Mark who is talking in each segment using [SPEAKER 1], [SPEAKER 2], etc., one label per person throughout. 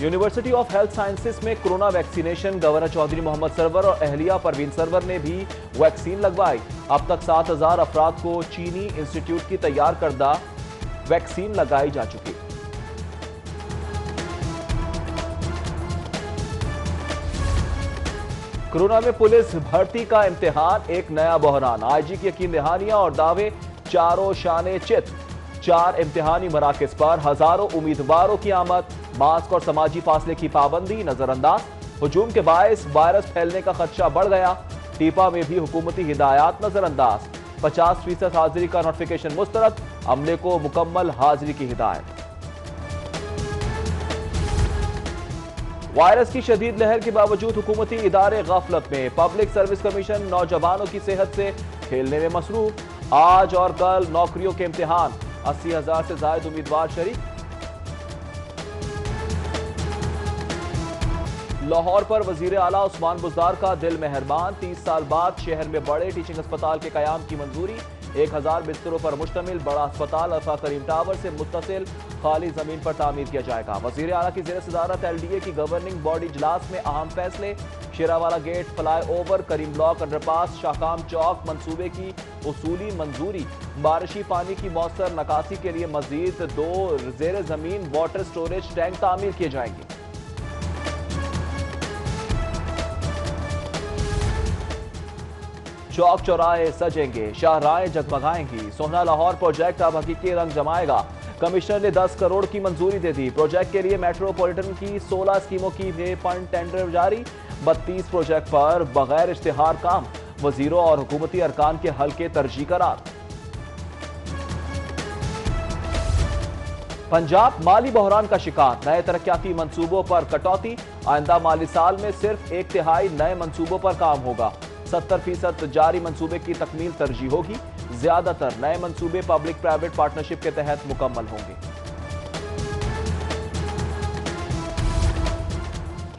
[SPEAKER 1] University of health sciences में corona vaccination. Governor Chaudhry Mohammad Sarwar और अहलिया परवीन सरवर ने भी वैक्सीन लगवाई। अब तक 7,000 अफराद को चीनी इंस्टीट्यूट की तैयार करदा वैक्सीन लगाई जा चुकी। कोरोना में पुलिस भर्ती का इम्तिहान, एक नया बहरान। आईजी की यकीन दहानियां और दावे चारों शाने चित। 4 इम्तिहानी मराकज पर हजारों उम्मीदवारों की आमद। मास्क और समाजी फासले की पाबंदी नजरअंदाज। हुजूम के बायस वायरस फैलने का खदशा बढ़ गया। टीपा में भी हुकूमती हिदायत नजरअंदाज। 50% हाजिरी का नोटिफिकेशन मुस्तरद। अमले को मुकम्मल हाजिरी की हिदायत। वायरस की शदीद लहर के बावजूद हुकूमती इदारे गफलत में। पब्लिक सर्विस कमीशन नौजवानों की सेहत से खेलने में मसरूफ। आज और कल नौकरियों के इम्तिहान। 80,000 से ज्यादा उम्मीदवार शरीक। लाहौर पर वजीर आला उस्मान बुज़दार का दिल मेहरबान। 30 साल बाद शहर में बड़े टीचिंग अस्पताल के कयाम की मंजूरी। 1000 बिस्तरों पर मुश्तमिल बड़ा अस्पताल अल्फा करीम टावर से मुत्तसिल खाली जमीन पर तामीर किया जाएगा। वजीर आला की ज़ेर सदारत LDA की गवर्निंग बॉडी इजलास में अहम फैसले। शेरावाला गेट, फ्लाई ओवर, करीम ब्लॉक अंडरपास, शाहकाम चौक मंसूबे की उसूली मंजूरी। बारिशी पानी की मौसर नकासी के लिए मजीद 2 ज़ेर जमीन वाटर स्टोरेज टैंक तामीर किए जाएंगे। चौक चौराहे सजेंगे, शाहराहें जगमगाएंगी। सोहना लाहौर प्रोजेक्ट अब हकीकी रंग जमाएगा। कमिश्नर ने 10 करोड़ की मंजूरी दे दी। प्रोजेक्ट के लिए मेट्रोपॉलिटन की 16 स्कीमों की फंड टेंडर जारी। 32 प्रोजेक्ट पर बगैर इश्तिहार काम। वजीरों और हुकूमती अरकान के हल्के तरजीह करार। पंजाब माली बहरान का शिकार। नए तरक्याती मंसूबों पर कटौती। आइंदा माली साल में सिर्फ 1/3 नए मंसूबों पर काम होगा। 70% जारी मंसूबे की तकमील तरजीह होगी। ज्यादातर नए मंसूबे पब्लिक प्राइवेट पार्टनरशिप के तहत मुकम्मल होंगे।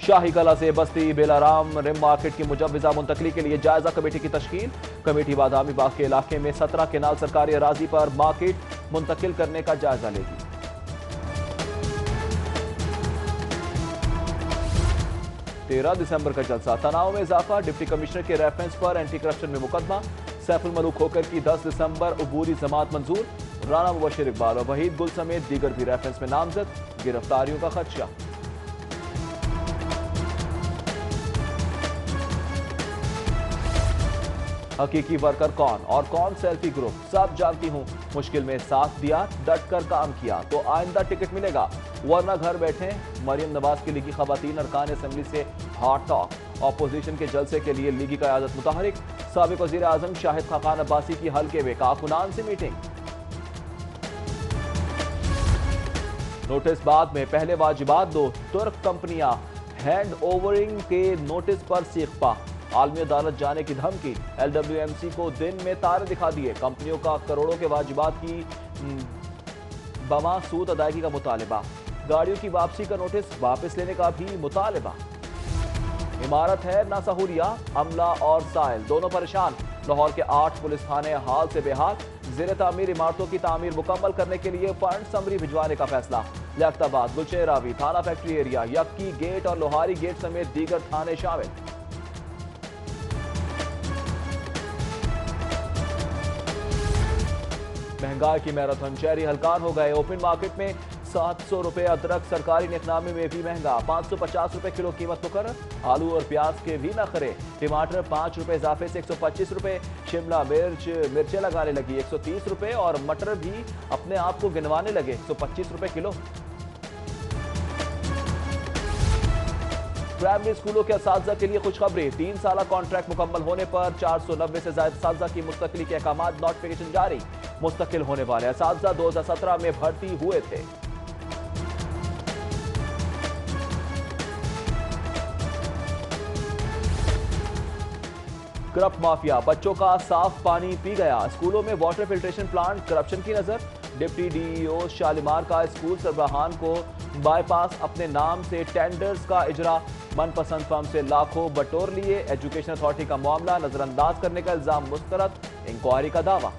[SPEAKER 1] शाही कला से बस्ती बेलाराम रिम मार्केट की मुजव्वजा मुंतकली के लिए जायजा कमेटी की तश्कील। कमेटी बादामी बाग के इलाके में 17 केनाल सरकारी अराजी पर मार्केट मुंतकिल करने का जायजा लेगी। 13 दिसंबर का जलसा। तनाव में इजाफा। डिप्टी कमिश्नर के रेफरेंस पर एंटी करप्शन में मुकदमा। सैफुल मलूक होकर की 10 दिसंबर अबूरी जमात मंजूर। राना मुबशिर इकबाल और वहीद गुल समेत दीगर भी रेफरेंस में नामजद। गिरफ्तारियों का खदशा। हकीकी वर्कर कौन और कौन सेल्फी ग्रुप, सब जानती हूं। मुश्किल में साथ दिया, डट कर काम किया तो आइंदा टिकट मिलेगा, वरना घर बैठे। मरियम नवाज की लीगी खवातीन अरकान असेंबली से हॉट टॉक। ऑपोजिशन के जलसे के लिए लीगी क़यादत मुतहरिक। साबिक वज़ीर आज़म शाहिद खाकान अब्बासी की हल्के में कारकुनान से मीटिंग। नोटिस बाद में पहले वाजिबात दो। तुर्क कंपनियां हैंड ओवरिंग के नोटिस पर सीखपा। आलमी अदालत जाने की धमकी। LWMC को दिन में तारे दिखा दिए। कंपनियों का करोड़ों के वाजिबात की बमा सूद अदायगी का मुतालिबा। गाड़ियों की वापसी का नोटिस वापस लेने का भी मुतालिबा। इमारत है ना सहूलियात। अमला और साइल दोनों परेशान। लाहौर के 8 पुलिस थाने हाल से बेहाल। ज़ेर तामीर इमारतों की तामीर मुकम्मल करने के लिए फंड समरी भिजवाने का फैसला। लियाकताबाद, गुलशन रावी, थाना फैक्ट्री एरिया, यक्की गेट और लोहारी गेट समेत दीगर थाने शामिल। महंगाई की मैराथन। शहरी हलकान हो गए। ओपन मार्केट में 700 रुपए अदरक। सरकारी निकनामे में भी महंगा। 550 रुपए किलो कीमत मुकर्रर। आलू और प्याज के भी नखरे। टमाटर 5 रुपए इजाफे से 125 रुपए। शिमला मिर्चें लगाने लगी 130 रुपए और मटर भी अपने आप को गिनवाने लगे 125 रुपए किलो। प्राइमरी स्कूलों के असातिज़ा के लिए खुशखबरी। 3 साला कॉन्ट्रैक्ट मुकम्मल होने पर 490 से ज्यादा असातिज़ा की मुस्तकिली के अहकाम। नोटिफिकेशन जारी। मुस्तकिल होने वाले असातिज़ा 2017 में भर्ती हुए थे। करप्ट माफिया बच्चों का साफ पानी पी गया। स्कूलों में वाटर फिल्ट्रेशन प्लांट। करप्शन की नजर। डिप्टी DEO शालीमार का स्कूल सरबराहान को बाईपास अपने नाम से टेंडर्स का इजरा। मनपसंद फर्म से लाखों बटोर लिए। एजुकेशन अथॉरिटी का मामला नजरअंदाज करने का इल्जाम मुस्तरद। इंक्वायरी का दावा।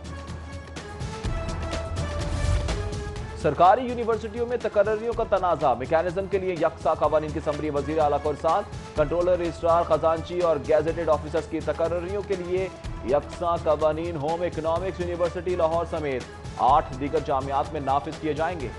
[SPEAKER 1] सरकारी यूनिवर्सिटियों में तकर्रियों का तनाज़ा, मैकेनिज्म के लिए यकसा कवानीन की समरी। वजीर आला को इरसाल, कंट्रोलर, रजिस्ट्रार, खजांची और गैजेटेड ऑफिसर्स की तकर्रियों के लिए यकसा कवानीन होम इकोनॉमिक्स यूनिवर्सिटी लाहौर समेत 8 दीगर जामियात में नाफिज किए जाएंगे।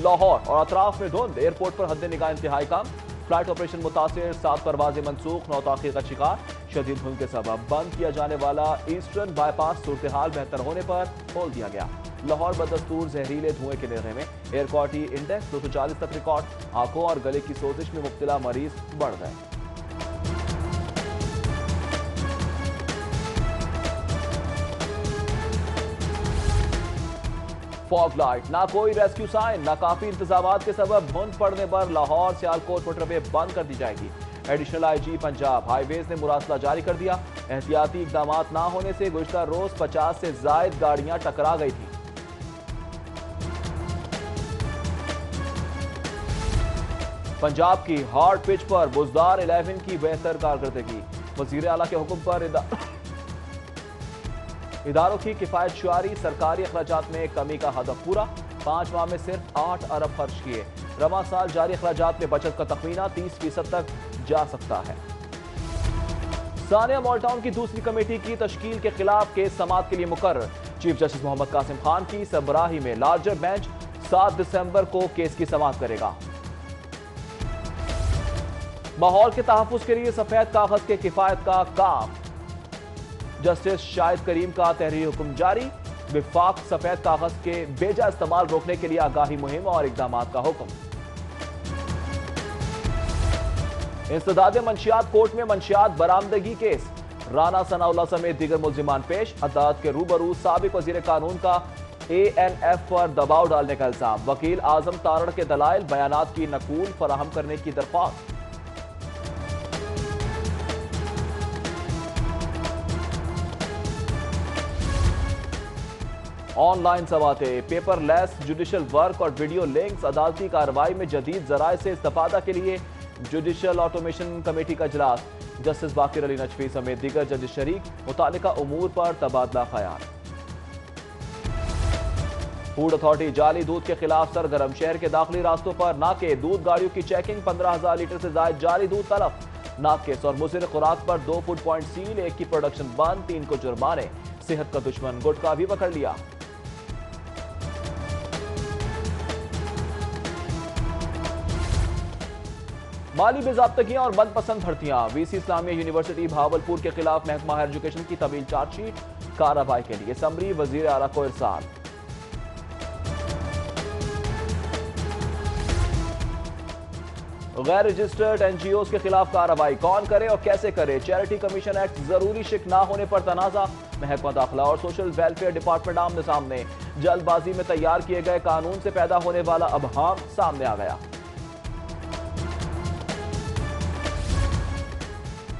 [SPEAKER 1] लाहौर और अतराफ में धुंध, एयरपोर्ट पर हद निगाह इंतहाई कम। फ्लाइट ऑपरेशन मुतासिर, 7 परवाजें मनसूख, 9 ताखीर का शिकार। शदीद धुंध के सबब बंद किया जाने वाला ईस्टर्न बाईपास सूरत हाल बेहतर होने पर खोल दिया गया। लाहौर बदस्तूर जहरीले धुएं के निर्रे में एयर क्वालिटी इंडेक्स 240 तक रिकॉर्ड। आंखों और गले की सोजिश में मुब्तला मरीज बढ़ गए। फॉग लाइट, ना कोई रेस्क्यू साइन, ना काफी इंतजामात के सबब धुंध पड़ने पर लाहौर सियालकोट मोटरवे बंद कर दी जाएगी। एडिशनल आईजी पंजाब हाईवेज ने मुरासला जारी कर दिया। एहतियाती इकदाम ना होने से गुज़श्ता रोज 50 से जायद गाड़ियां टकरा गई थी। पंजाब की हार्ड पिच पर बुजदार 11 की बेहतर कारकर्दगी। वजीर आला के हुक्म पर इदारों की किफायत शुआरी, सरकारी अखराजात में कमी का हदफ पूरा। 5 माह में सिर्फ 8 अरब खर्च किए। रवा साल जारी अखराजात में बचत का तखमीना 30% तक जा सकता है। सानिया मॉलटाउन की दूसरी कमेटी की तश्कील के खिलाफ केस समाअत के लिए मुकर्रर। चीफ जस्टिस मोहम्मद कासिम खान की सरबराही में लार्जर बेंच 7 दिसंबर को केस की समाअत करेगा। माहौल के तहफ्फुज के लिए सफेद कागज के किफायत का काम, जस्टिस शाहिद करीम का तहरीरी हुक्म जारी। विफाक सफेद कागज के बेजा इस्तेमाल रोकने के लिए आगाही मुहिम और इकदाम का हुक्म। इंसदाद मंशियात कोर्ट में मंशियात बरामदगी केस, राना सनाउल्लाह समेत दीगर मुल्जिमान पेश। अदालत के रूबरू साबिक वजीर कानून का ANF पर दबाव डालने का इल्जाम। वकील आजम तारड़ के दलाइल बयानात की नकूल फराहम करने की दरख्वास्त। ऑनलाइन सवाते, पेपरलेस जुडिशल वर्क और वीडियो लिंक्स, अदालती कार्रवाई में जदीद जराए से इस्तेफादा के लिए जुडिशल ऑटोमेशन कमेटी का इजलास। जस्टिस बाकिर अली नजफी समेत दीगर जज शरीक, मुतालिका उमूर पर तबादला ख्याल। फूड अथॉरिटी जाली दूध के खिलाफ सरगर्म, शहर के दाखिली रास्तों पर नाके, दूध गाड़ियों की चेकिंग, 15,000 लीटर से ज्यादा जाली दूध तलब। नाकेस और मुज़र खुराक पर 2 फूड पॉइंट सील, 1 की प्रोडक्शन बंद, 3 को जुर्माने। सेहत का दुश्मन गुटखा भी पकड़ लिया। माली बेज़ाब्तगियां और मनपसंद भर्तियां, VC इस्लामिया यूनिवर्सिटी भावलपुर के खिलाफ महकमा हायर एजुकेशन की तवील चार्जशीट, कार्रवाई के लिए समरी वजीर आला को इरसाल। गैर रजिस्टर्ड NGOs के खिलाफ कार्रवाई, कौन करे और कैसे करे। चैरिटी कमीशन एक्ट जरूरी शिक ना होने पर तनाजा। महकमा दाखिला और सोशल वेलफेयर डिपार्टमेंट आमने सामने। जल्दबाजी में तैयार किए गए कानून से पैदा होने वाला अबहाम सामने आ गया।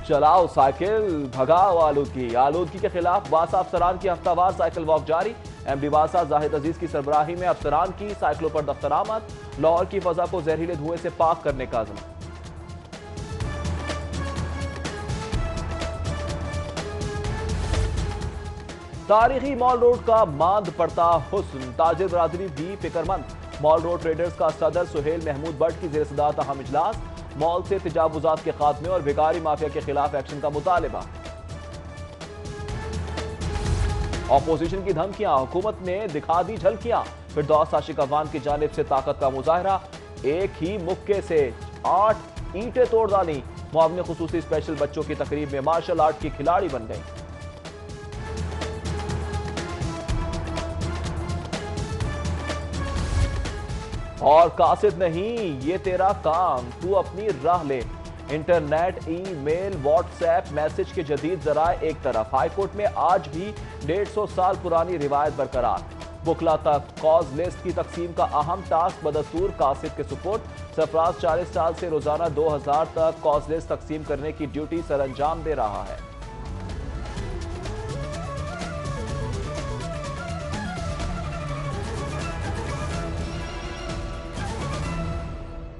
[SPEAKER 1] चलाओ साइकिल, भगाओ आलूदगी। आलूदगी के खिलाफ वासा अफसरान की हफ्तावार साइकिल वॉक जारी। MD वासा जाहिद अजीज की सरबराही में अफसरान की साइकिलों पर दफ्तर आमद। लाहौर की फजा को जहरीले धुएं से पाक करने का अज़्म। तारीखी मॉल रोड का मांद पड़ता हुस्न, ताजिर बरादरी भी फिक्रमंद। मॉल रोड ट्रेडर्स का सदर सुहेल महमूद भट्ट की ज़ेर सदारत अहम इजलास। मॉल से तजावुजात के खात्मे और भिखारी माफिया के खिलाफ एक्शन का मुतालिबा। ऑपोजिशन की धमकियां, हुकूमत ने दिखा दी झलकियां। फिरदौस आशिक अवान की जानिब से ताकत का मुजाहरा। एक ही मुक्के से 8 ईंटें तोड़ डाली। मुआवने खुसूसी स्पेशल बच्चों की तकरीब में मार्शल आर्ट की खिलाड़ी बन गई। और कासिद नहीं, ये तेरा काम, तू अपनी राह ले। इंटरनेट, ईमेल, व्हाट्सएप मैसेज के जदीद जराए एक तरफ। हाईकोर्ट में आज भी 150 साल पुरानी रिवायत बरकरार। बुकला तक कॉज लिस्ट की तकसीम का अहम टास्क बदस्तूर कासिद के सुपुर्द। सरफराज 40 साल से रोजाना 2000 तक कॉज लिस्ट तकसीम करने की ड्यूटी सरअंजाम दे रहा है।